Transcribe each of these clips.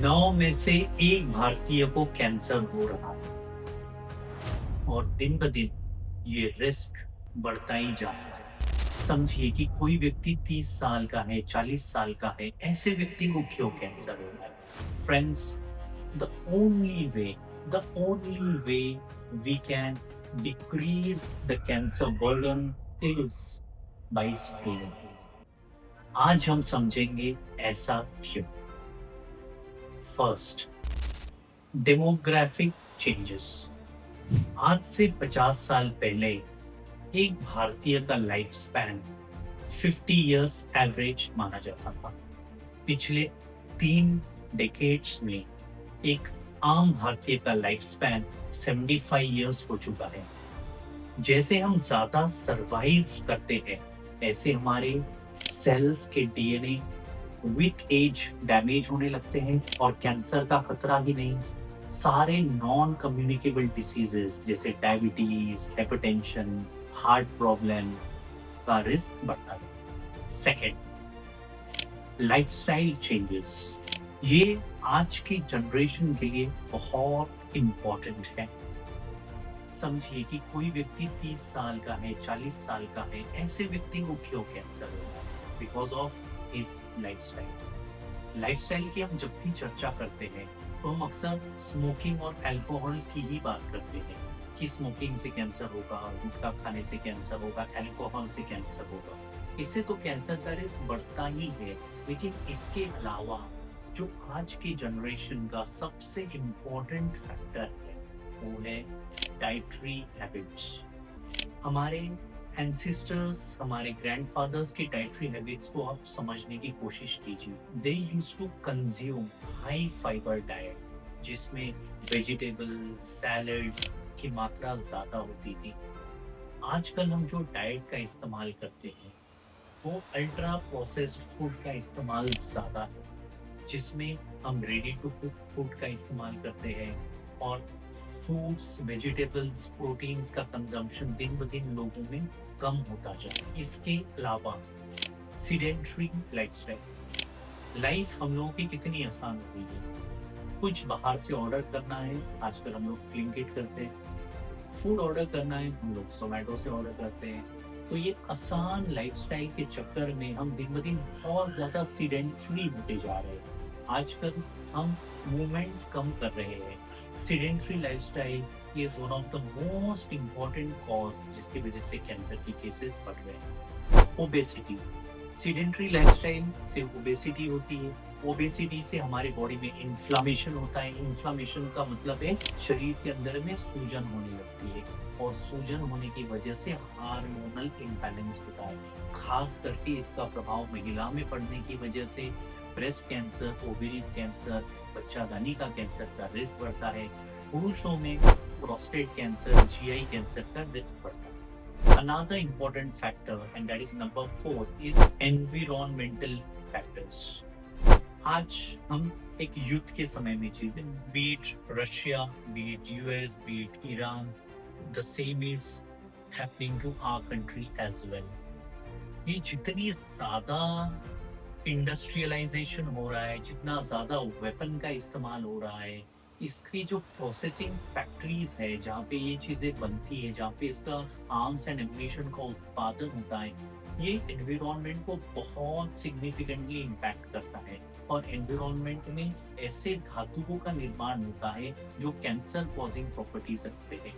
9 में से 1 भारतीय को कैंसर हो रहा है और दिन ब दिन ये रिस्क बढ़ता ही जा रहा है। समझिए कि कोई व्यक्ति 30 साल का है, 40 साल का है, ऐसे व्यक्ति को क्यों कैंसर हो रहा है? Friends, the only way, the only way we can decrease the cancer burden is by screening. आज हम समझेंगे ऐसा क्यों। First, demographic changes. आज से 50 साल पहले एक भारतीय का लाइफ स्पैन 50 इयर्स एवरेज माना जाता था। पिछले 3 डेकेड्स में एक आम भारतीय का लाइफ स्पैन 75 इयर्स हो चुका है। जैसे हम ज्यादा सरवाइव करते हैं, ऐसे हमारे सेल्स के डीएनए विथ एज डैमेज होने लगते हैं और कैंसर का खतरा ही नहीं, सारे नॉन कम्युनिकेबल डिसीजेस जैसे डायबिटीज, हाइपरटेंशन, हार्ट प्रॉब्लम का रिस्क बढ़ता है। Second, lifestyle changes. ये आज की जनरेशन के लिए बहुत इम्पोर्टेंट है। समझिए कि कोई व्यक्ति 30 साल का है, 40 साल का है, ऐसे व्यक्ति को क्यों कैंसर हो रहा है? Because of his lifestyle. Lifestyle की हम जब भी चर्चा करते हैं तो हम अक्सर स्मोकिंग और अल्कोहल की ही बात करते हैं कि स्मोकिंग से कैंसर होगा, गुटखा खाने से कैंसर होगा, अल्कोहल से कैंसर होगा। इससे तो कैंसर का रिस्क बढ़ता ही है, लेकिन इसके अलावा जो आज की जनरेशन का सबसे इम्पोर्टेंट फैक्टर है वो है डाइटरी हैबिट्स। हमारे एंसेस्टर्स, हमारे ग्रैंडफादर्स की डाइटरी हैबिट्स को आप समझने की कोशिश कीजिए। They used to consume high fibre diet जिसमें वेजिटेबल, सैलड की मात्रा ज्यादा होती थी। आजकल हम जो डाइट का इस्तेमाल करते हैं वो अल्ट्रा प्रोसेस्ड फूड का इस्तेमाल ज्यादा है, जिसमें हम रेडी टू कुक फूड का इस्तेमाल करते हैं और फ्रूट्स, वेजिटेबल्स, प्रोटीन्स का कंजम्पशन दिन ब दिन लोगों में कम होता जाए। इसके अलावा सीडेंटरी लाइफस्टाइल। लाइफ हम लोगों की कितनी आसान हो गई है। कुछ बाहर से ऑर्डर करना है, आजकल हम लोग ब्लिंकिट करते हैं। फूड ऑर्डर करना है, हम लोग जोमेटो से ऑर्डर करते हैं। तो ये आसान लाइफस्टाइल के चक्कर में हम दिन ब दिन बहुत ज्यादा सीडेंटरी होते जा रहे हैं। आजकल हम मूवमेंट्स कम कर रहे हैं। Sedentary lifestyle is one of the most important cause जिसकी वजह से कैंसर की केसेस बढ़ रहे हैं। ओबेसिटी। सीडेंटरी लाइफस्टाइल से ओबेसिटी होती है। ओबेसिटी से हमारे बॉडी में इन्फ्लामेशन होता है। इन्फ्लामेशन का मतलब है शरीर के अंदर में सूजन होने लगती है और सूजन होने की वजह से हार्मोनल इम्बैलेंस होता है। खास करके इसका प्रभाव महिला में पड़ने की वजह से ब्रेस्ट कैंसर, ओवेरियन कैंसर, बच्चादानी का कैंसर का रिस्क बढ़ता है। पुरुषों में प्रोस्टेट कैंसर, जीआई कैंसर का रिस्क बढ़ता है। Another important factor, and that is number 4, is environmental factors. आज हम एक युद्ध के समय में जी रहे हैं। Be it Russia, be it US, be it Iran, the same is happening to our country as well. ये जितनी ज्यादा इंडस्ट्रियलाइजेशन हो रहा है, जितना ज्यादा वेपन का इस्तेमाल हो रहा है, इसकी जो प्रोसेसिंग फैक्ट्रीज है जहाँ पे ये चीजें बनती है, जहाँ पे इसका आर्म्स एंड एम्यूनिशन का उत्पादन होता है, ये एनवायरनमेंट को बहुत सिग्निफिकेंटली इम्पैक्ट करता है और एनवायरनमेंट में ऐसे धातुओं का निर्माण होता है जो कैंसर कॉजिंग प्रॉपर्टीज रखते हैं।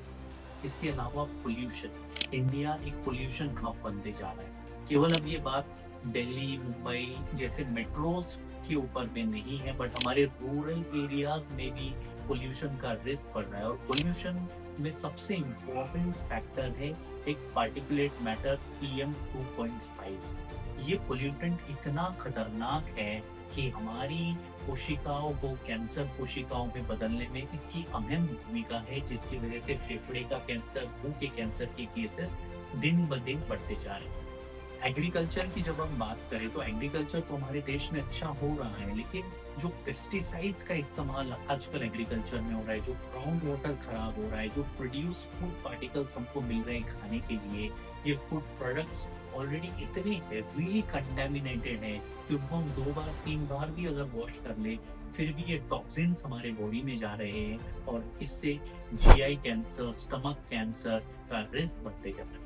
इसके अलावा पोल्यूशन। इंडिया एक पोल्यूशन हब बनते जा रहा है। केवल अब ये बात दिल्ली, मुंबई जैसे मेट्रोज के ऊपर में नहीं है, बट हमारे रूरल एरियाज में भी पोल्यूशन का रिस्क बढ़ रहा है। और पोल्यूशन में सबसे इम्पोर्टेंट फैक्टर है एक पार्टिकुलेट मैटर PM 2.5। ये पोल्यूटेंट इतना खतरनाक है कि हमारी कोशिकाओं को कैंसर कोशिकाओं में बदलने में इसकी अहम भूमिका है, जिसकी वजह से फेफड़े का कैंसर, मुंह के कैंसर के केसेस दिन ब दिन बढ़ते जा रहे हैं। एग्रीकल्चर की जब हम बात करें तो एग्रीकल्चर तो हमारे देश में अच्छा हो रहा है, लेकिन जो पेस्टिसाइड्स का इस्तेमाल आजकल एग्रीकल्चर में हो रहा है, जो ग्राउंड वाटर खराब हो रहा है, जो प्रोड्यूस फूड पार्टिकल्स हमको मिल रहे हैं खाने के लिए, ये फूड प्रोडक्ट्स ऑलरेडी इतने हेवीली कंटेमिनेटेड है कि उनको हम 2 बार 3 बार भी अगर वॉश कर ले फिर भी ये टॉक्सिन्स हमारे बॉडी में जा रहे हैं और इससे जीआई कैंसर, स्टमक कैंसर का रिस्क बढ़ते जा रहा है।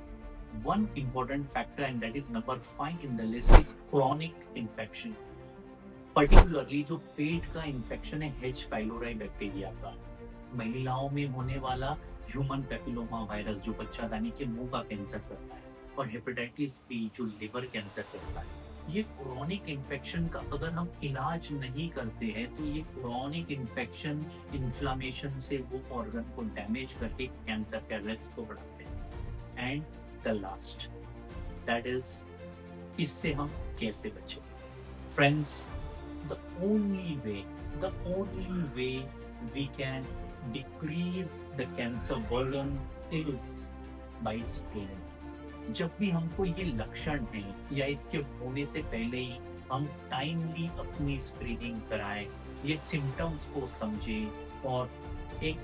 One important factor and that is number 5 in the list is chronic infection. Particularly जो पेट का इन्फेक्शन है एच पाइलोराई बैक्टीरिया का, महिलाओं में होने वाला ह्यूमन पेपिलोमा वायरस जो बच्चादानी के मुंह का कैंसर करता है, और हेपेटाइटिस बी जो लिवर कैंसर करता है। ये क्रोनिक इन्फेक्शन का अगर हम इलाज नहीं करते हैं तो ये क्रोनिक इन्फेक्शन इन्फ्लामेशन से वो ऑर्गन को डैमेज करके कैंसर के रिस्क को बढ़ाते हैं। And the last that is, इससे हम कैसे बचें? Friends, the only way we can decrease the cancer burden is by screening. जब भी हमको ये लक्षण है या इसके होने से पहले ही हम टाइमली अपनी स्क्रीनिंग कराएं, ये सिम्टम्स को समझें और एक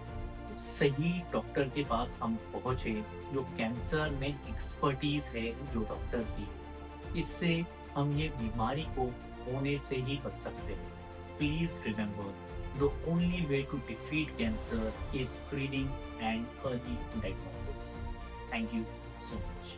सही डॉक्टर के पास हम पहुंचे जो कैंसर में एक्सपर्टीज है जो डॉक्टर की। इससे हम ये बीमारी को होने से ही बच सकते हैं। Please remember, the only way to defeat cancer is screening and early diagnosis. Thank you so much.